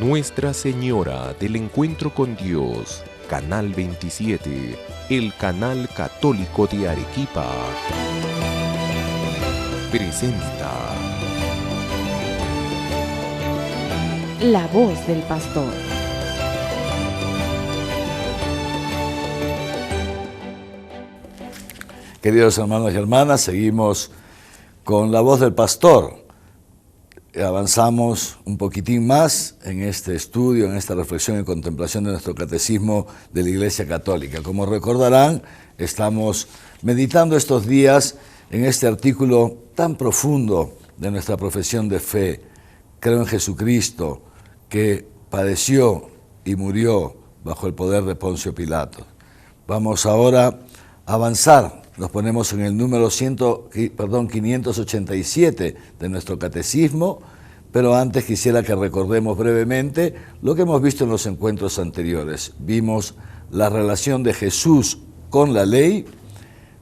Nuestra Señora del Encuentro con Dios, Canal 27, el canal católico de Arequipa, presenta La Voz del Pastor. Queridos hermanos y hermanas, seguimos con La Voz del Pastor. Avanzamos un poquitín más en este estudio, en esta reflexión y contemplación de nuestro catecismo de la Iglesia Católica. Como recordarán, estamos meditando estos días en este artículo tan profundo de nuestra profesión de fe. Creo en Jesucristo, que padeció y murió bajo el poder de Poncio Pilato. Vamos ahora a avanzar. Nos ponemos en el número 587 de nuestro catecismo, pero antes quisiera que recordemos brevemente lo que hemos visto en los encuentros anteriores. Vimos la relación de Jesús con la ley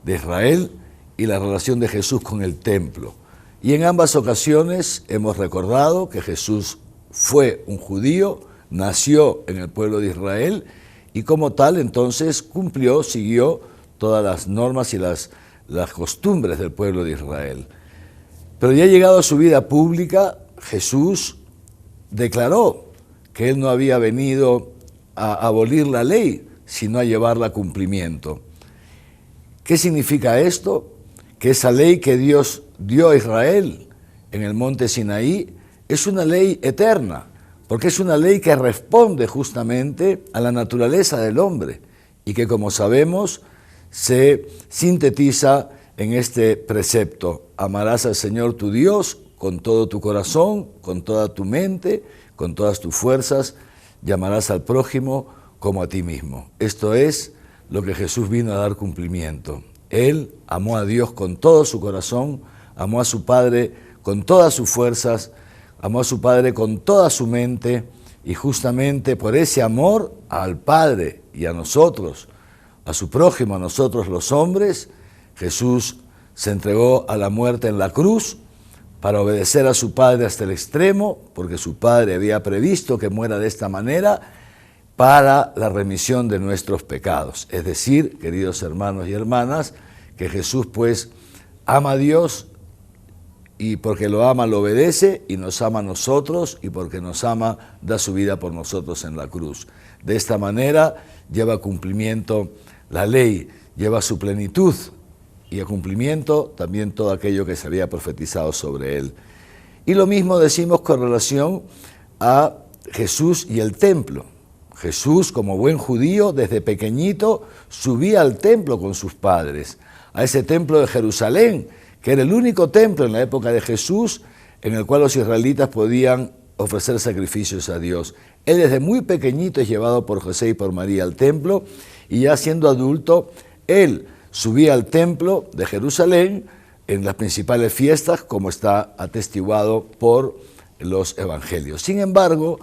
de Israel y la relación de Jesús con el templo. Y en ambas ocasiones hemos recordado que Jesús fue un judío, nació en el pueblo de Israel y como tal entonces siguió todas las normas y las costumbres del pueblo de Israel. Pero ya llegado a su vida pública, Jesús declaró que Él no había venido a abolir la ley, sino a llevarla a cumplimiento. ¿Qué significa esto? Que esa ley que Dios dio a Israel en el monte Sinaí es una ley eterna, porque es una ley que responde justamente a la naturaleza del hombre y que, como sabemos, se sintetiza en este precepto: amarás al Señor tu Dios con todo tu corazón, con toda tu mente, con todas tus fuerzas, y amarás al prójimo como a ti mismo. Esto es lo que Jesús vino a dar cumplimiento. Él amó a Dios con todo su corazón, amó a su Padre con todas sus fuerzas, amó a su Padre con toda su mente, y justamente por ese amor al Padre y a nosotros, a su prójimo, a nosotros los hombres, Jesús se entregó a la muerte en la cruz para obedecer a su Padre hasta el extremo, porque su Padre había previsto que muera de esta manera para la remisión de nuestros pecados. Es decir, queridos hermanos y hermanas, que Jesús pues ama a Dios y porque lo ama lo obedece y nos ama a nosotros y porque nos ama da su vida por nosotros en la cruz. De esta manera lleva a cumplimiento la ley, lleva a su plenitud y a cumplimiento también todo aquello que se había profetizado sobre él. Y lo mismo decimos con relación a Jesús y el templo. Jesús, como buen judío, desde pequeñito subía al templo con sus padres, a ese templo de Jerusalén, que era el único templo en la época de Jesús en el cual los israelitas podían ofrecer sacrificios a Dios. Él desde muy pequeñito es llevado por José y por María al templo, y ya siendo adulto, él subía al templo de Jerusalén en las principales fiestas, como está atestiguado por los evangelios. Sin embargo,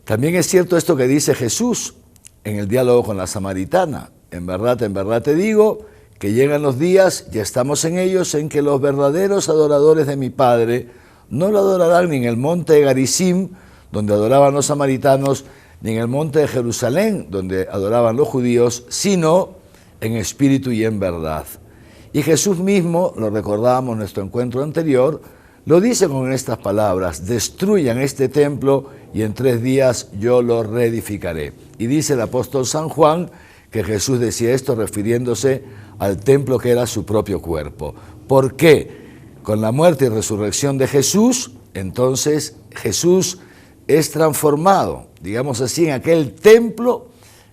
también es cierto esto que dice Jesús en el diálogo con la samaritana: en verdad te digo, que llegan los días, ya estamos en ellos, en que los verdaderos adoradores de mi Padre no lo adorarán ni en el monte de Garizim, donde adoraban los samaritanos, ni en el monte de Jerusalén, donde adoraban los judíos, sino en espíritu y en verdad. Y Jesús mismo, lo recordábamos en nuestro encuentro anterior, lo dice con estas palabras: destruyan este templo y en 3 días yo lo reedificaré. Y dice el apóstol San Juan que Jesús decía esto refiriéndose al templo que era su propio cuerpo. ¿Por qué? Con la muerte y resurrección de Jesús, entonces Jesús es transformado, digamos así, en aquel templo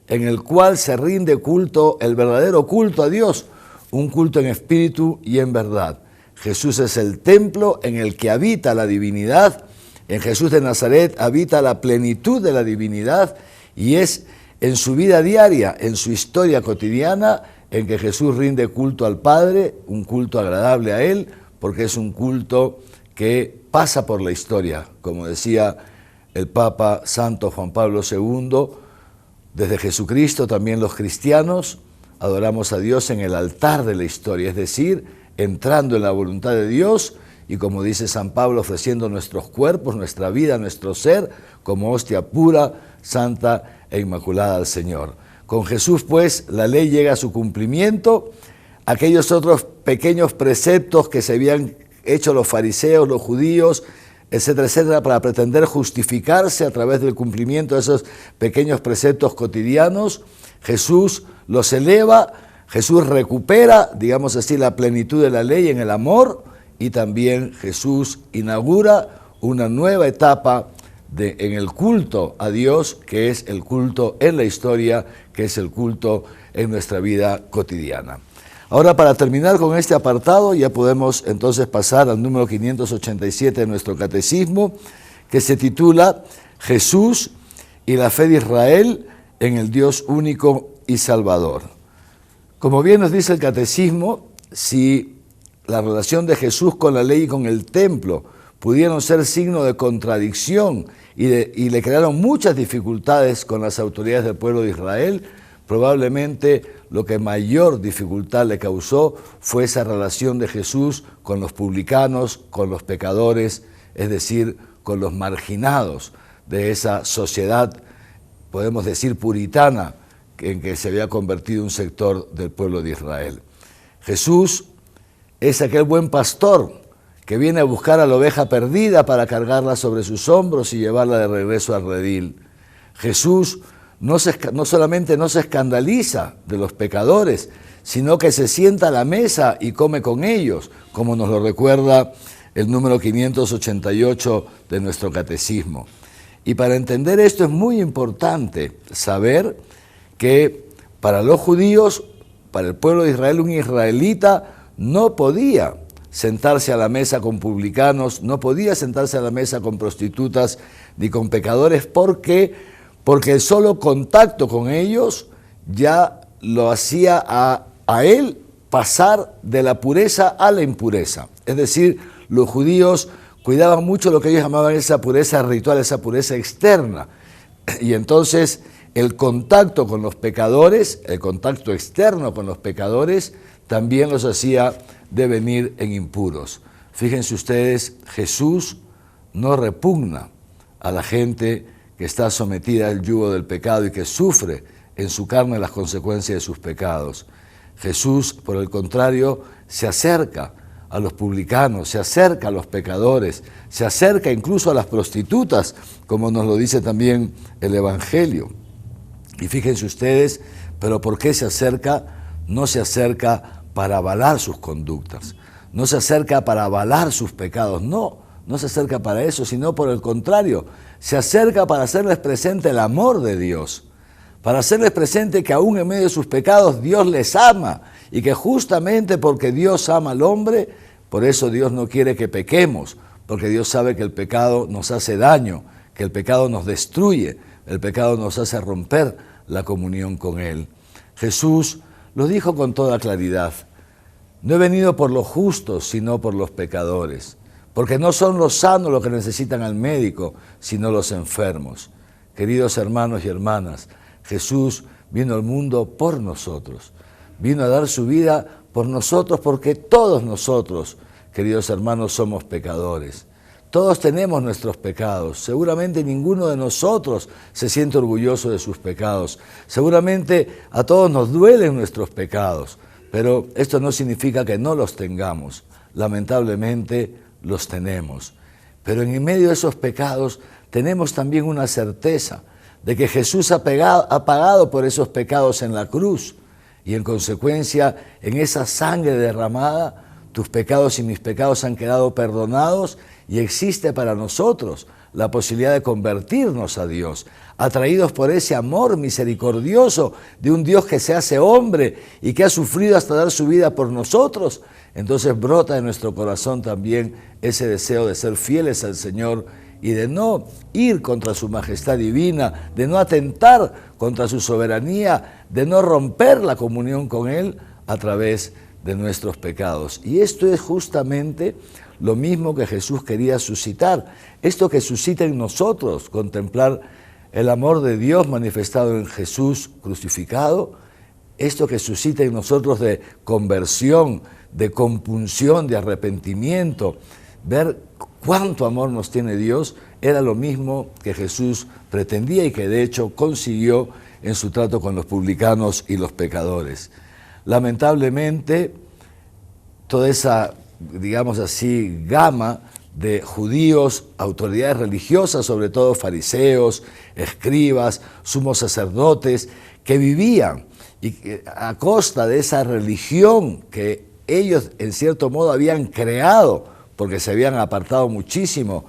en el cual se rinde culto, el verdadero culto a Dios, un culto en espíritu y en verdad. Jesús es el templo en el que habita la divinidad. En Jesús de Nazaret habita la plenitud de la divinidad, y es en su vida diaria, en su historia cotidiana, en que Jesús rinde culto al Padre, un culto agradable a Él, porque es un culto que pasa por la historia. Como decía el Papa Santo Juan Pablo II, desde Jesucristo también los cristianos adoramos a Dios en el altar de la historia, es decir, entrando en la voluntad de Dios y como dice San Pablo, ofreciendo nuestros cuerpos, nuestra vida, nuestro ser, como hostia pura, santa e inmaculada al Señor. Con Jesús, pues, la ley llega a su cumplimiento. Aquellos otros pequeños preceptos que se habían hecho los fariseos, los judíos, etcétera, etcétera, para pretender justificarse a través del cumplimiento de esos pequeños preceptos cotidianos, Jesús los eleva, Jesús recupera, digamos así, la plenitud de la ley en el amor, y también Jesús inaugura una nueva etapa en el culto a Dios, que es el culto en la historia, que es el culto en nuestra vida cotidiana. Ahora, para terminar con este apartado, ya podemos entonces pasar al número 587 de nuestro catecismo, que se titula Jesús y la fe de Israel en el Dios único y Salvador. Como bien nos dice el catecismo, si la relación de Jesús con la ley y con el templo pudieron ser signo de contradicción y le crearon muchas dificultades con las autoridades del pueblo de Israel, probablemente lo que mayor dificultad le causó fue esa relación de Jesús con los publicanos, con los pecadores, es decir, con los marginados de esa sociedad, podemos decir puritana, en que se había convertido un sector del pueblo de Israel. Jesús es aquel buen pastor que viene a buscar a la oveja perdida para cargarla sobre sus hombros y llevarla de regreso al redil. Jesús no solamente no se escandaliza de los pecadores, sino que se sienta a la mesa y come con ellos, como nos lo recuerda el número 588 de nuestro catecismo. Y para entender esto es muy importante saber que para los judíos, para el pueblo de Israel, un israelita no podía sentarse a la mesa con publicanos, no podía sentarse a la mesa con prostitutas ni con pecadores, porque el solo contacto con ellos ya lo hacía a él pasar de la pureza a la impureza. Es decir, los judíos cuidaban mucho lo que ellos llamaban esa pureza ritual, esa pureza externa. Y entonces el contacto con los pecadores, el contacto externo con los pecadores, también los hacía devenir en impuros. Fíjense ustedes, Jesús no repugna a la gente que está sometida al yugo del pecado y que sufre en su carne las consecuencias de sus pecados. Jesús, por el contrario, se acerca a los publicanos, se acerca a los pecadores, se acerca incluso a las prostitutas, como nos lo dice también el Evangelio. Y fíjense ustedes, pero ¿por qué se acerca? No se acerca para avalar sus conductas, no se acerca para avalar sus pecados, no se acerca para eso, sino por el contrario, se acerca para hacerles presente el amor de Dios, para hacerles presente que aún en medio de sus pecados Dios les ama y que justamente porque Dios ama al hombre, por eso Dios no quiere que pequemos, porque Dios sabe que el pecado nos hace daño, que el pecado nos destruye, el pecado nos hace romper la comunión con Él. Jesús lo dijo con toda claridad: no he venido por los justos, sino por los pecadores, porque no son los sanos los que necesitan al médico, sino los enfermos. Queridos hermanos y hermanas, Jesús vino al mundo por nosotros, vino a dar su vida por nosotros, porque todos nosotros, queridos hermanos, somos pecadores. Todos tenemos nuestros pecados. Seguramente ninguno de nosotros se siente orgulloso de sus pecados. Seguramente a todos nos duelen nuestros pecados, pero esto no significa que no los tengamos. Lamentablemente los tenemos. Pero en medio de esos pecados tenemos también una certeza de que Jesús ha pagado por esos pecados en la cruz, y en consecuencia, en esa sangre derramada, tus pecados y mis pecados han quedado perdonados, y existe para nosotros la posibilidad de convertirnos a Dios, atraídos por ese amor misericordioso de un Dios que se hace hombre y que ha sufrido hasta dar su vida por nosotros. Entonces brota de nuestro corazón también ese deseo de ser fieles al Señor y de no ir contra su majestad divina, de no atentar contra su soberanía, de no romper la comunión con Él a través de nuestros pecados. Y esto es justamente lo mismo que Jesús quería suscitar. Esto que suscita en nosotros, contemplar el amor de Dios manifestado en Jesús crucificado, esto que suscita en nosotros de conversión, de compunción, de arrepentimiento, ver cuánto amor nos tiene Dios, era lo mismo que Jesús pretendía y que de hecho consiguió en su trato con los publicanos y los pecadores. Lamentablemente, toda esa, digamos así, gama de judíos, autoridades religiosas, sobre todo fariseos, escribas, sumos sacerdotes, que vivían y a costa de esa religión que ellos en cierto modo habían creado, porque se habían apartado muchísimo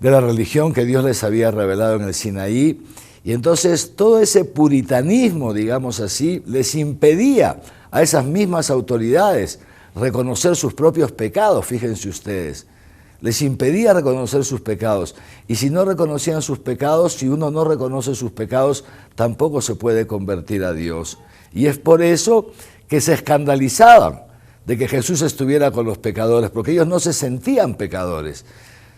de la religión que Dios les había revelado en el Sinaí, y entonces todo ese puritanismo, digamos así, les impedía a esas mismas autoridades reconocer sus propios pecados, fíjense ustedes. Les impedía reconocer sus pecados. Y si no reconocían sus pecados, si uno no reconoce sus pecados, tampoco se puede convertir a Dios. Y es por eso que se escandalizaban de que Jesús estuviera con los pecadores, porque ellos no se sentían pecadores.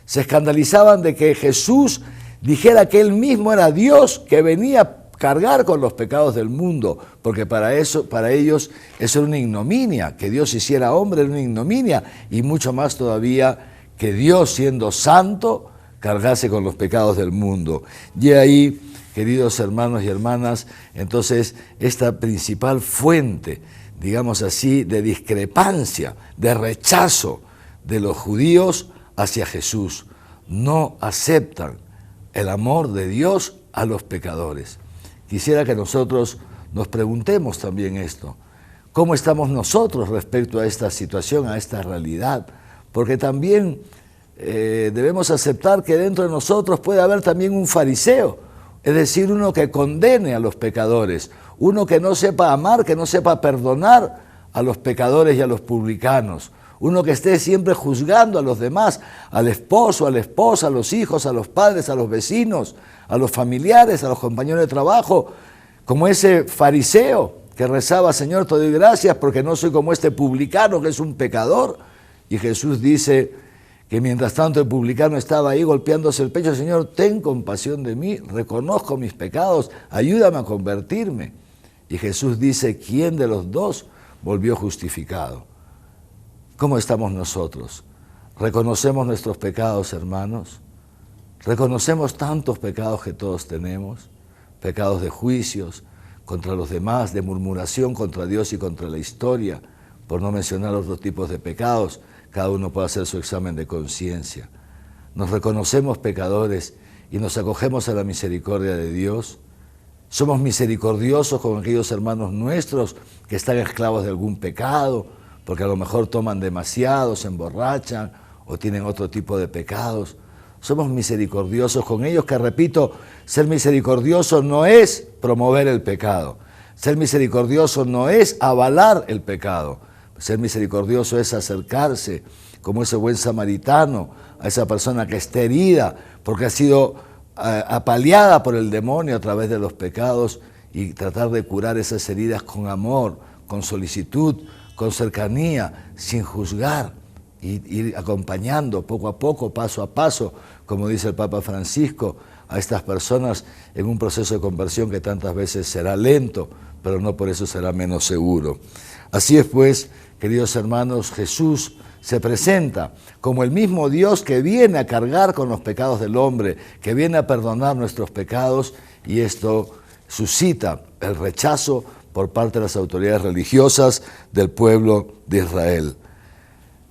Se escandalizaban de que Jesús dijera que Él mismo era Dios, que venía a cargar con los pecados del mundo, porque para ellos eso era una ignominia, que Dios hiciera hombre era una ignominia, y mucho más todavía que Dios, siendo santo, cargase con los pecados del mundo. Y ahí, queridos hermanos y hermanas, entonces esta principal fuente, digamos así, de discrepancia, de rechazo de los judíos hacia Jesús. No aceptan el amor de Dios a los pecadores. Quisiera que nosotros nos preguntemos también esto. ¿Cómo estamos nosotros respecto a esta situación, a esta realidad? Porque también debemos aceptar que dentro de nosotros puede haber también un fariseo, es decir, uno que condene a los pecadores, uno que no sepa amar, que no sepa perdonar a los pecadores y a los publicanos, uno que esté siempre juzgando a los demás, al esposo, a la esposa, a los hijos, a los padres, a los vecinos, a los familiares, a los compañeros de trabajo, como ese fariseo que rezaba: Señor, te doy gracias porque no soy como este publicano que es un pecador. Y Jesús dice que mientras tanto el publicano estaba ahí golpeándose el pecho: Señor, ten compasión de mí, reconozco mis pecados, ayúdame a convertirme. Y Jesús dice: ¿quién de los dos volvió justificado? ¿Cómo estamos nosotros? ¿Reconocemos nuestros pecados, hermanos? ¿Reconocemos tantos pecados que todos tenemos? Pecados de juicios contra los demás, de murmuración contra Dios y contra la historia, por no mencionar otros tipos de pecados. Cada uno puede hacer su examen de conciencia. Nos reconocemos pecadores y nos acogemos a la misericordia de Dios. Somos misericordiosos con aquellos hermanos nuestros que están esclavos de algún pecado, porque a lo mejor toman demasiado, se emborrachan o tienen otro tipo de pecados. Somos misericordiosos con ellos, que repito, ser misericordioso no es promover el pecado. Ser misericordioso no es avalar el pecado. Ser misericordioso es acercarse, como ese buen samaritano, a esa persona que está herida porque ha sido apaleada por el demonio a través de los pecados, y tratar de curar esas heridas con amor, con solicitud, con cercanía, sin juzgar, y ir acompañando poco a poco, paso a paso, como dice el Papa Francisco, a estas personas en un proceso de conversión que tantas veces será lento, pero no por eso será menos seguro. Así es pues, queridos hermanos, Jesús se presenta como el mismo Dios que viene a cargar con los pecados del hombre, que viene a perdonar nuestros pecados, y esto suscita el rechazo por parte de las autoridades religiosas del pueblo de Israel.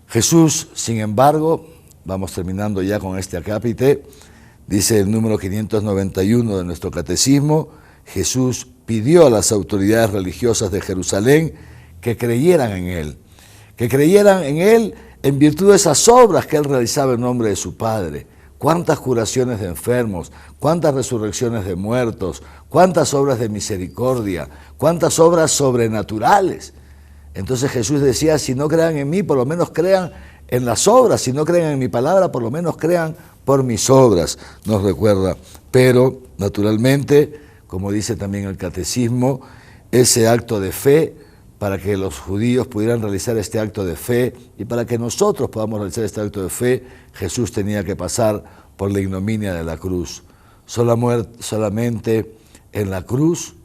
Jesús, sin embargo, vamos terminando ya con este acápite, dice el número 591 de nuestro catecismo: Jesús pidió a las autoridades religiosas de Jerusalén que creyeran en Él en virtud de esas obras que Él realizaba en nombre de su Padre. Cuántas curaciones de enfermos, cuántas resurrecciones de muertos, cuántas obras de misericordia, cuántas obras sobrenaturales. Entonces Jesús decía: si no crean en mí, por lo menos crean en las obras. Si no creen en mi palabra, por lo menos crean por mis obras, nos recuerda. Pero, naturalmente, como dice también el catecismo, ese acto de fe, para que los judíos pudieran realizar este acto de fe y para que nosotros podamos realizar este acto de fe, Jesús tenía que pasar por la ignominia de la cruz. Solamente en la cruz,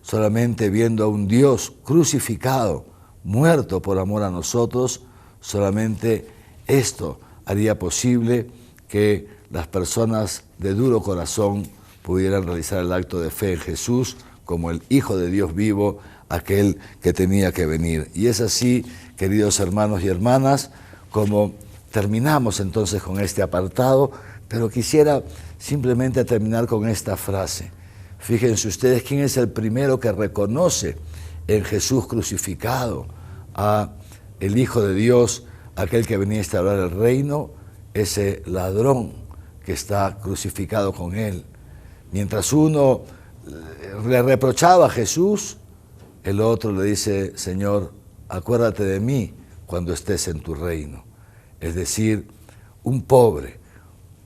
solamente viendo a un Dios crucificado, muerto por amor a nosotros, solamente esto haría posible que las personas de duro corazón pudieran realizar el acto de fe en Jesús como el Hijo de Dios vivo, aquel que tenía que venir. Y es así, queridos hermanos y hermanas, como terminamos entonces con este apartado, pero quisiera simplemente terminar con esta frase. Fíjense ustedes quién es el primero que reconoce en Jesús crucificado a el Hijo de Dios, aquel que venía a instaurar el reino, ese ladrón que está crucificado con él. Mientras uno le reprochaba a Jesús, el otro le dice, Señor, acuérdate de mí cuando estés en tu reino. Es decir, un pobre,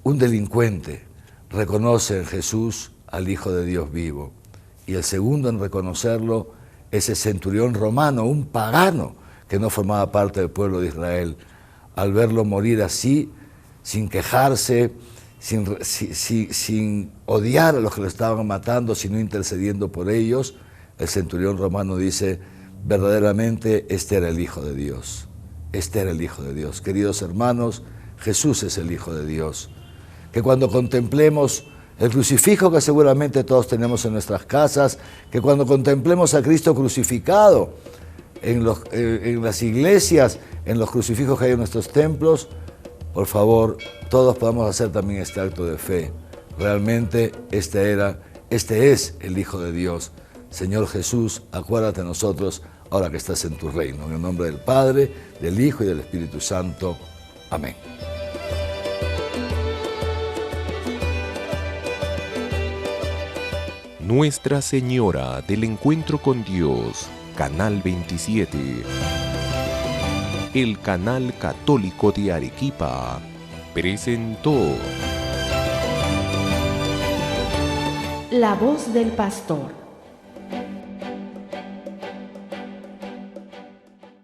un delincuente, reconoce en Jesús al Hijo de Dios vivo. Y el segundo en reconocerlo, ese centurión romano, un pagano que no formaba parte del pueblo de Israel, al verlo morir así, sin quejarse, sin odiar a los que lo estaban matando, sino intercediendo por ellos, el centurión romano dice, verdaderamente este era el Hijo de Dios. Este era el Hijo de Dios. Queridos hermanos, Jesús es el Hijo de Dios. Que cuando contemplemos el crucifijo que seguramente todos tenemos en nuestras casas, que cuando contemplemos a Cristo crucificado en las iglesias, en los crucifijos que hay en nuestros templos, por favor, todos podamos hacer también este acto de fe. Realmente este es el Hijo de Dios. Señor Jesús, acuérdate de nosotros ahora que estás en tu reino. En el nombre del Padre, del Hijo y del Espíritu Santo. Amén. Nuestra Señora del Encuentro con Dios, Canal 27. El Canal Católico de Arequipa presentó La voz del pastor.